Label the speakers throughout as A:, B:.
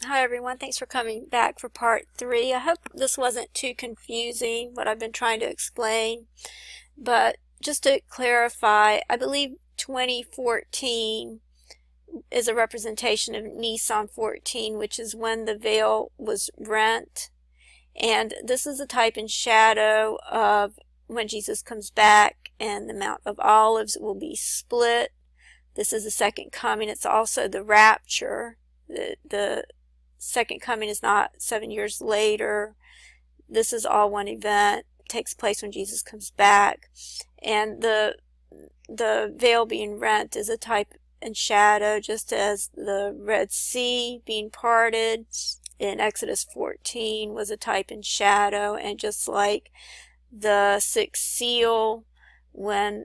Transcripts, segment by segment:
A: Hi everyone, thanks for coming back for part 3. I hope this wasn't too confusing, what I've been trying to explain. But just to clarify, I believe 2014 is a representation of Nisan 14, which is when the veil was rent. And this is a type and shadow of when Jesus comes back and the Mount of Olives will be split. This is the second coming. It's also the rapture. The second coming is not 7 years later. This is all one event. It takes place when Jesus comes back. And the veil being rent is a type and shadow, just as the Red Sea being parted in Exodus 14 was a type and shadow, and just like the sixth seal, when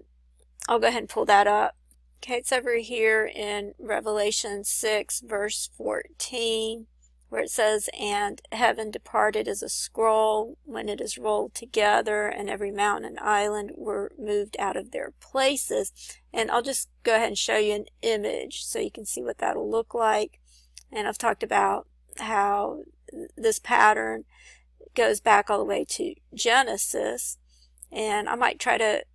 A: I'll go ahead and pull that up. Okay, it's over here in Revelation 6 verse 14, where it says, "And heaven departed as a scroll when it is rolled together, and every mountain and island were moved out of their places." And I'll just go ahead and show you an image so you can see what that'll look like. And I've talked about how this pattern goes back all the way to Genesis, and I might try to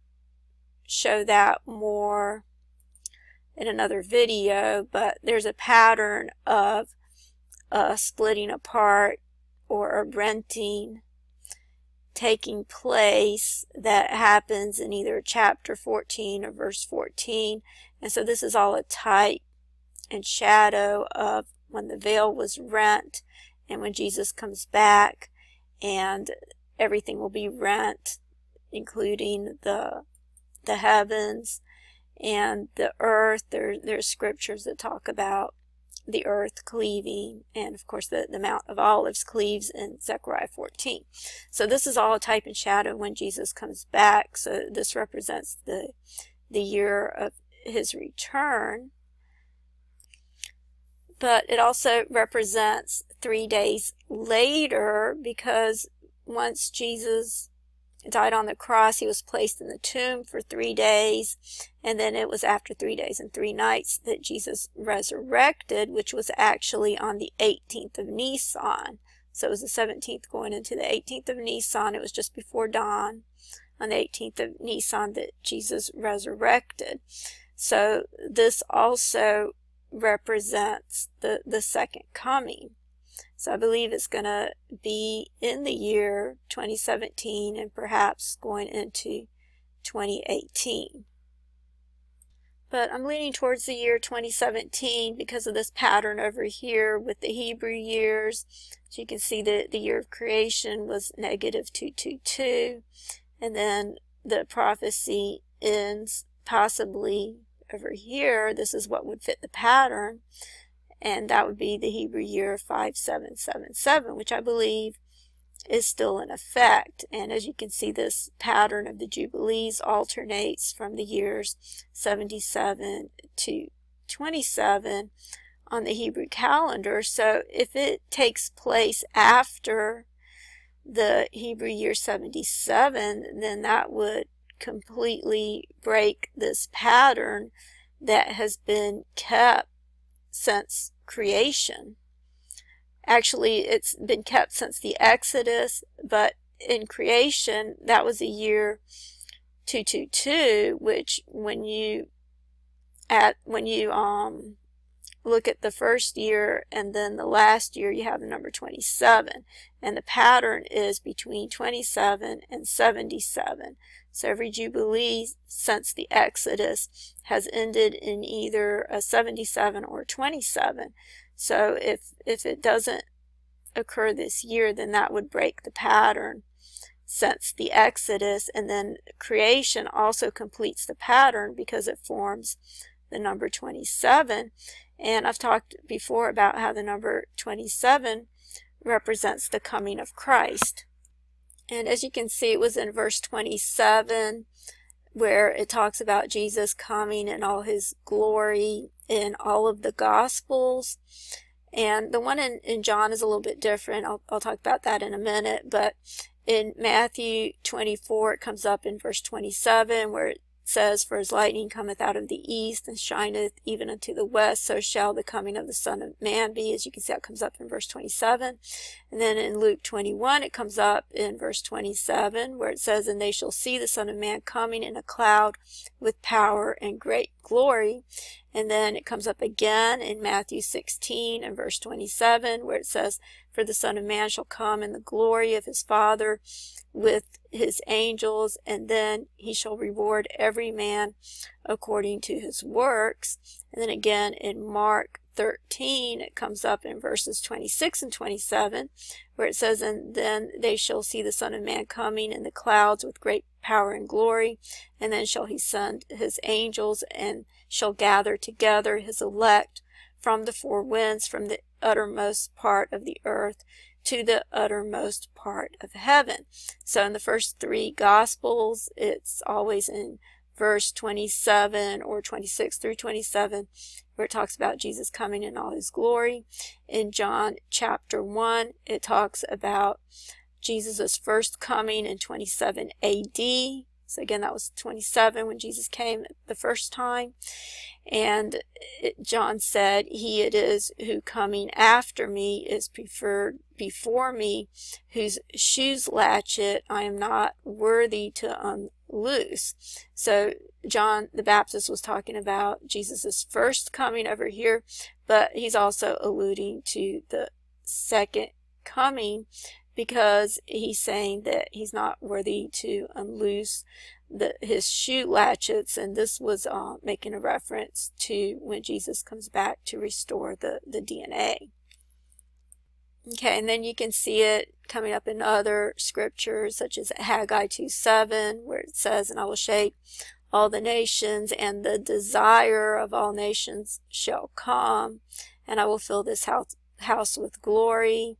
A: show that more in another video, but there's a pattern of splitting apart or a renting taking place that happens in either chapter 14 or verse 14. And so this is all a type and shadow of when the veil was rent and when Jesus comes back, and everything will be rent, including the heavens and the earth. There's scriptures that talk about the earth cleaving, and of course the Mount of Olives cleaves in Zechariah 14. So this is all a type and shadow when Jesus comes back. So this represents the year of his return, but it also represents 3 days later, because once Jesus died on the cross, he was placed in the tomb for 3 days, and then it was after 3 days and 3 nights that Jesus resurrected, which was actually on the 18th of Nisan. So it was the 17th going into the 18th of Nisan. It was just before dawn on the 18th of Nisan that Jesus resurrected. So this also represents the second coming. So I believe it's going to be in the year 2017 and perhaps going into 2018. But I'm leaning towards the year 2017 because of this pattern over here with the Hebrew years. So you can see that the year of creation was -222, and then the prophecy ends possibly over here. This is what would fit the pattern, and that would be the Hebrew year 5777, which I believe is still in effect. And as you can see, this pattern of the Jubilees alternates from the years 77 to 27 on the Hebrew calendar. So if it takes place after the Hebrew year 77, then that would completely break this pattern that has been kept since creation. Actually, it's been kept since the Exodus, but in creation, that was a year 222, which when you look at the first year and then the last year, you have the number 27, and the pattern is between 27 and 77. So every Jubilee since the Exodus has ended in either a 77 or 27. So if it doesn't occur this year, then that would break the pattern since the Exodus, and then creation also completes the pattern because it forms the number 27. And I've talked before about how the number 27 represents the coming of Christ. And as you can see, it was in verse 27 where it talks about Jesus coming in all his glory in all of the Gospels. And the one in John is a little bit different. I'll talk about that in a minute. But in Matthew 24, it comes up in verse 27 where it says, for as lightning cometh out of the east and shineth even unto the west, so shall the coming of the Son of Man be. As you can see, that comes up in verse 27. And then in Luke 21, it comes up in verse 27, where it says, and they shall see the Son of Man coming in a cloud with power and great glory. And then it comes up again in Matthew 16 and verse 27, where it says, for the Son of Man shall come in the glory of his Father with his angels, and then he shall reward every man according to his works. And then again in Mark 13, it comes up in verses 26 and 27, where it says, and then they shall see the Son of Man coming in the clouds with great power and glory, and then shall he send his angels, and shall gather together his elect from the four winds, from the uttermost part of the earth to the uttermost part of heaven. So in the first three Gospels, it's always in verse 27 or 26 through 27, where it talks about Jesus coming in all his glory. In John chapter 1, it talks about Jesus' first coming in 27 AD. So again, that was 27 when Jesus came the first time. And John said, he it is who coming after me is preferred before me, whose shoes latchet I am not worthy to unloose. So John the Baptist was talking about Jesus' first coming over here, but he's also alluding to the second coming, because he's saying that he's not worthy to unloose his shoe latchets, and this was making a reference to when Jesus comes back to restore the DNA. Okay, and then you can see it coming up in other scriptures, such as Haggai 2:7, where it says, and I will shake all the nations, and the desire of all nations shall come, and I will fill this house with glory.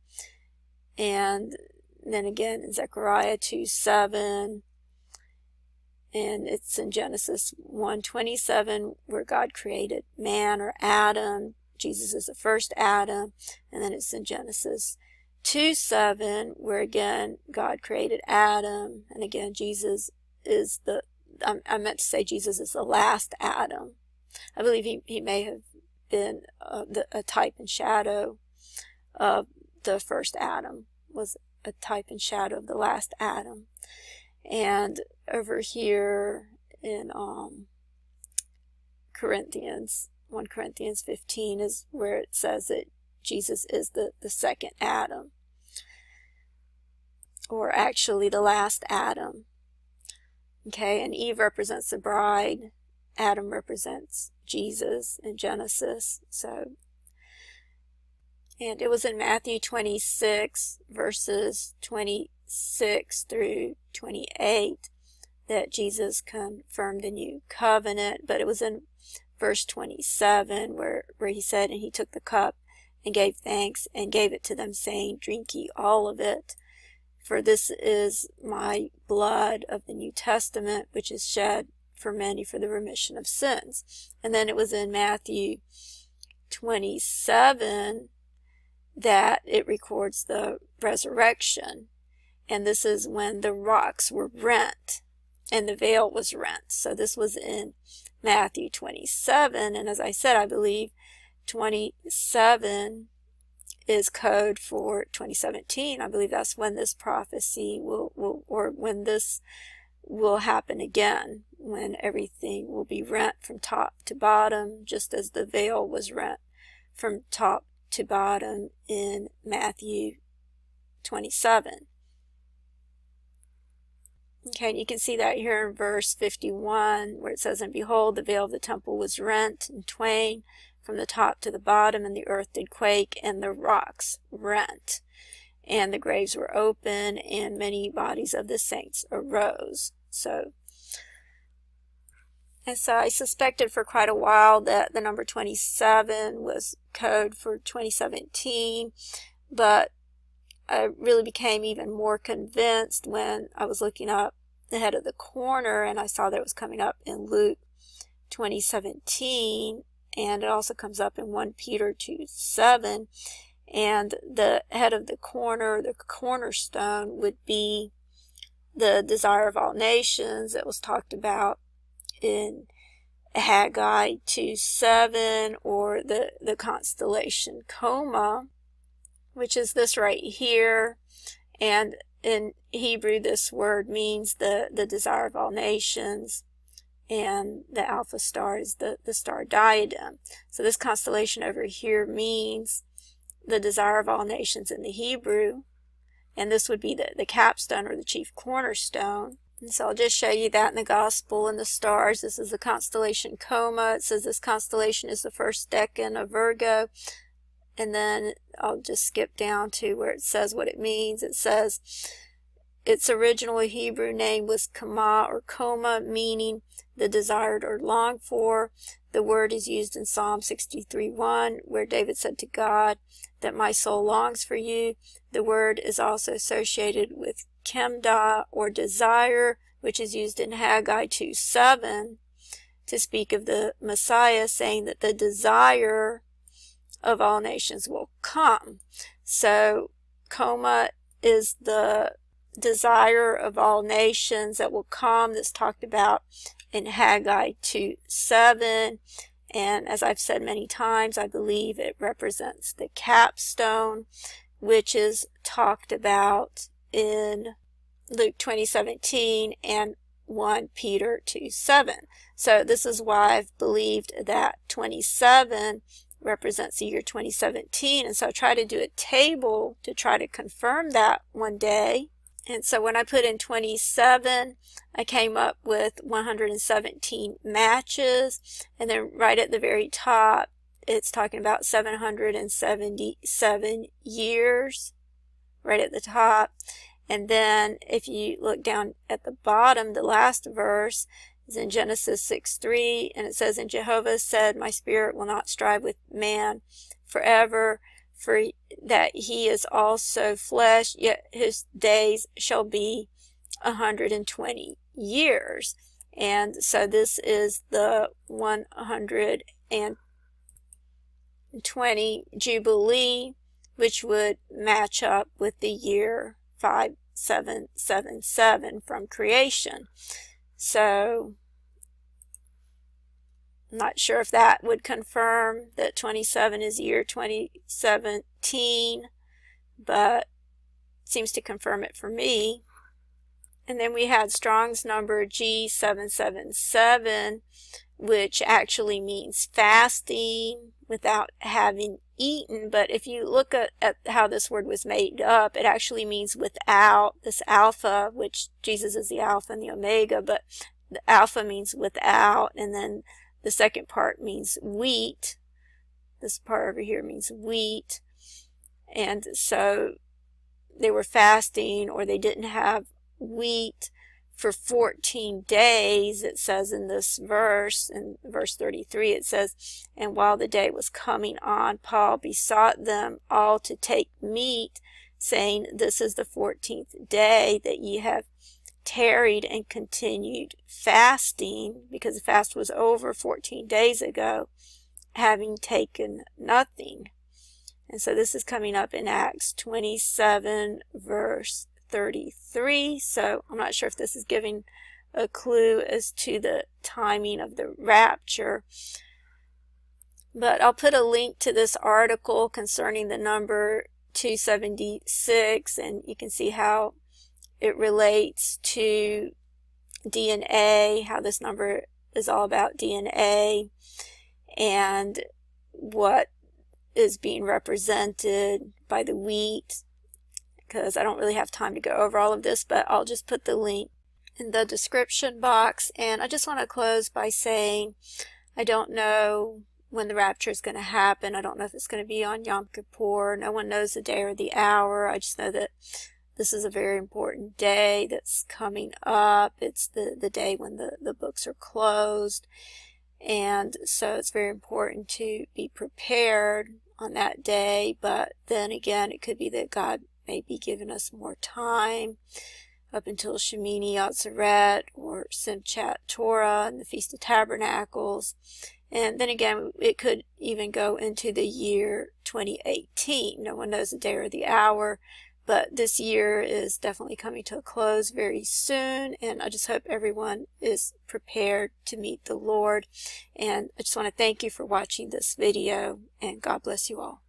A: And then again in Zechariah 2:7, and it's in Genesis 1:27, where God created man, or Adam. Jesus is the first Adam. And then it's in Genesis 2:7, where again God created Adam, and again Jesus is the, I meant to say Jesus is the last Adam. I believe he may have been a type and shadow of the first Adam, was a type and shadow of the last Adam. And over here in 1 Corinthians 15 is where it says that Jesus is the second Adam, or actually the last Adam. Okay, and Eve represents the bride, Adam represents Jesus in Genesis. So, and it was in Matthew 26 verses 26 through 28 that Jesus confirmed the new covenant. But it was in verse 27 where he said, and he took the cup and gave thanks and gave it to them, saying, drink ye all of it, for this is my blood of the New Testament, which is shed for many for the remission of sins. And then it was in Matthew 27 that it records the resurrection. And this is when the rocks were rent and the veil was rent. So this was in Matthew 27. And as I said, I believe 27 is code for 2017. I believe that's when this prophecy or when this will happen again, when everything will be rent from top to bottom, just as the veil was rent from top to bottom in Matthew 27. Okay, and you can see that here in verse 51, where it says, and behold, the veil of the temple was rent in twain from the top to the bottom, and the earth did quake, and the rocks rent, and the graves were open, and many bodies of the saints arose. So I suspected for quite a while that the number 27 was code for 2017, but I really became even more convinced when I was looking up the head of the corner, and I saw that it was coming up in Luke 20:17, and it also comes up in 1 Peter 2:7, and the head of the corner, the cornerstone, would be the desire of all nations that was talked about in Haggai 2:7, or the constellation Coma, which is this right here. And in Hebrew, this word means the desire of all nations, and the Alpha star is the star diadem. So this constellation over here means the desire of all nations in the Hebrew, and this would be the capstone or the chief cornerstone. And so I'll just show you that in the Gospel and the stars. This is the constellation Coma. It says this constellation is the first decan of Virgo. And then I'll just skip down to where it says what it means. It says its original Hebrew name was Kama or Coma, meaning the desired or longed for. The word is used in Psalm 63:1, where David said to God that my soul longs for you. The word is also associated with Chemda, or desire, which is used in Haggai 2:7 to speak of the Messiah, saying that the desire of all nations will come. So Coma is the desire of all nations that will come, that's talked about in Haggai 2:7. And as I've said many times, I believe it represents the capstone, which is talked about in Luke 20:17 and 1 Peter 2:7. So this is why I've believed that 27 represents the year 2017. And so I try to do a table to try to confirm that one day. And so when I put in 27, I came up with 117 matches. And then right at the very top, it's talking about 777 years, right at the top. And then if you look down at the bottom, the last verse is in Genesis 6:3, and it says, and Jehovah said, my spirit will not strive with man forever, for that he is also flesh, yet his days shall be 120 years. And so this is the 120 Jubilee, which would match up with the year 5777 from creation. So I'm not sure if that would confirm that 27 is year 2017, but it seems to confirm it for me. And then we had Strong's number G777, which actually means fasting without having eaten. But if you look at how this word was made up, it actually means without. This alpha, which Jesus is the alpha and the omega, but the alpha means without, and then the second part means wheat. This part over here means wheat. And so they were fasting, or they didn't have wheat for 14 days, it says in this verse. In verse 33 it says, and while the day was coming on, Paul besought them all to take meat, saying, this is the 14th day that ye have tarried and continued fasting, because the fast was over 14 days ago, having taken nothing. And so this is coming up in Acts 27 verse 33. So I'm not sure if this is giving a clue as to the timing of the rapture, but I'll put a link to this article concerning the number 276, and you can see how it relates to DNA, how this number is all about DNA and what is being represented by the wheat, because I don't really have time to go over all of this, but I'll just put the link in the description box. And I just want to close by saying I don't know when the rapture is going to happen. I don't know if it's going to be on Yom Kippur. No one knows the day or the hour. I just know that this is a very important day that's coming up. It's the day when the books are closed. And so it's very important to be prepared on that day. But then again, it could be that God may be giving us more time up until Shemini Atzeret or Simchat Torah and the Feast of Tabernacles. And then again, it could even go into the year 2018. No one knows the day or the hour, But this year is definitely coming to a close very soon, and I just hope everyone is prepared to meet the Lord. And I just want to thank you for watching this video, and God bless you all.